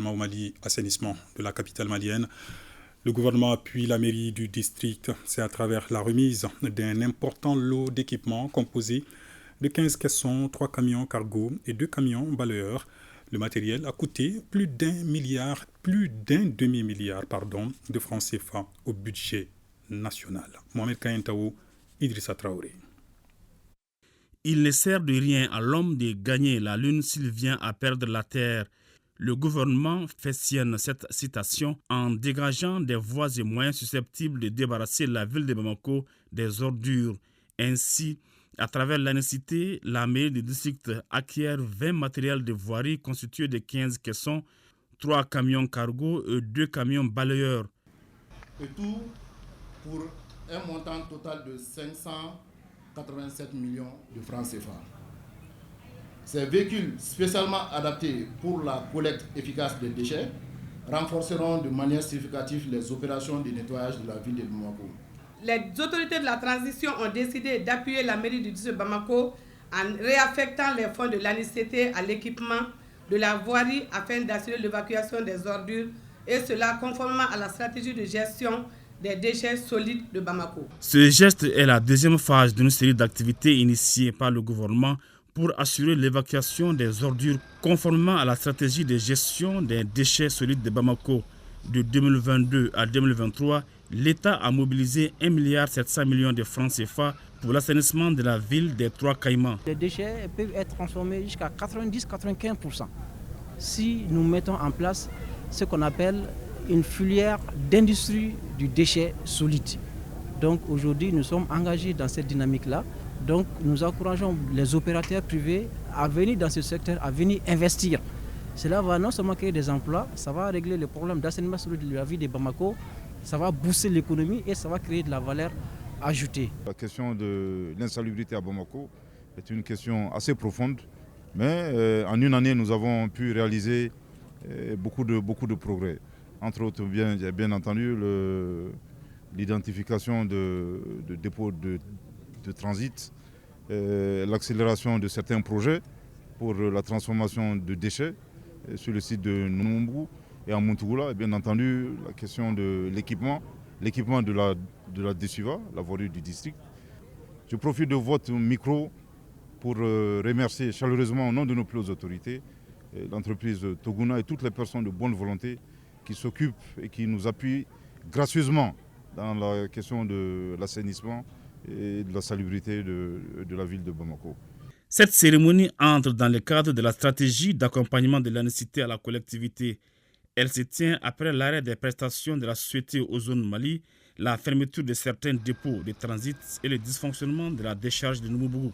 également au Mali, assainissement de la capitale malienne. Le gouvernement appuie la mairie du district. C'est à travers la remise d'un important lot d'équipements composé de 15 caissons, 3 camions cargo et 2 camions balayeurs. Le matériel a coûté plus d'un demi-milliard de francs CFA au budget national. Mohamed Kayentao, Idrissa Traoré. Il ne sert de rien à l'homme de gagner la lune s'il vient à perdre la terre. Le gouvernement fait sienne cette citation en dégageant des voies et moyens susceptibles de débarrasser la ville de Bamako des ordures. Ainsi, à travers la nécessité, la mairie du district acquiert 20 matériels de voirie constitués de 15 caissons, 3 camions cargo et 2 camions balayeurs. Et tout pour un montant total de 587 millions de francs CFA. Ces véhicules spécialement adaptés pour la collecte efficace des déchets renforceront de manière significative les opérations de nettoyage de la ville de Bamako. Les autorités de la transition ont décidé d'appuyer la mairie du district de Bamako en réaffectant les fonds de l'ANICT à l'équipement de la voirie afin d'assurer l'évacuation des ordures et cela conformément à la stratégie de gestion des déchets solides de Bamako. Ce geste est la deuxième phase d'une série d'activités initiées par le gouvernement pour assurer l'évacuation des ordures conformément à la stratégie de gestion des déchets solides de Bamako. De 2022 à 2023, l'État a mobilisé 1,7 milliard de francs CFA pour l'assainissement de la ville des Trois Caïmans. Les déchets peuvent être transformés jusqu'à 90-95% si nous mettons en place ce qu'on appelle une filière d'industrie du déchet solide. Donc aujourd'hui, nous sommes engagés dans cette dynamique-là. Donc nous encourageons les opérateurs privés à venir dans ce secteur, à venir investir. Cela va non seulement créer des emplois, ça va régler le problème d'assainissement solide de la ville de Bamako, ça va booster l'économie et ça va créer de la valeur ajoutée. La question de l'insalubrité à Bamako est une question assez profonde, mais en une année, nous avons pu réaliser beaucoup de progrès. Entre autres, bien entendu, l'identification de dépôts de transit, l'accélération de certains projets pour la transformation de déchets sur le site de Numbu et en Muntugula, et bien entendu la question de l'équipement de la DSUVA, la voirie du district. Je profite de votre micro pour remercier chaleureusement au nom de nos plus hautes autorités l'entreprise Toguna et toutes les personnes de bonne volonté qui s'occupent et qui nous appuient gracieusement dans la question de l'assainissement et de la salubrité de la ville de Bamako. Cette cérémonie entre dans le cadre de la stratégie d'accompagnement de l'ANICT à la collectivité. Elle se tient après l'arrêt des prestations de la société Ozone Mali, la fermeture de certains dépôts de transit et le dysfonctionnement de la décharge de Numbu.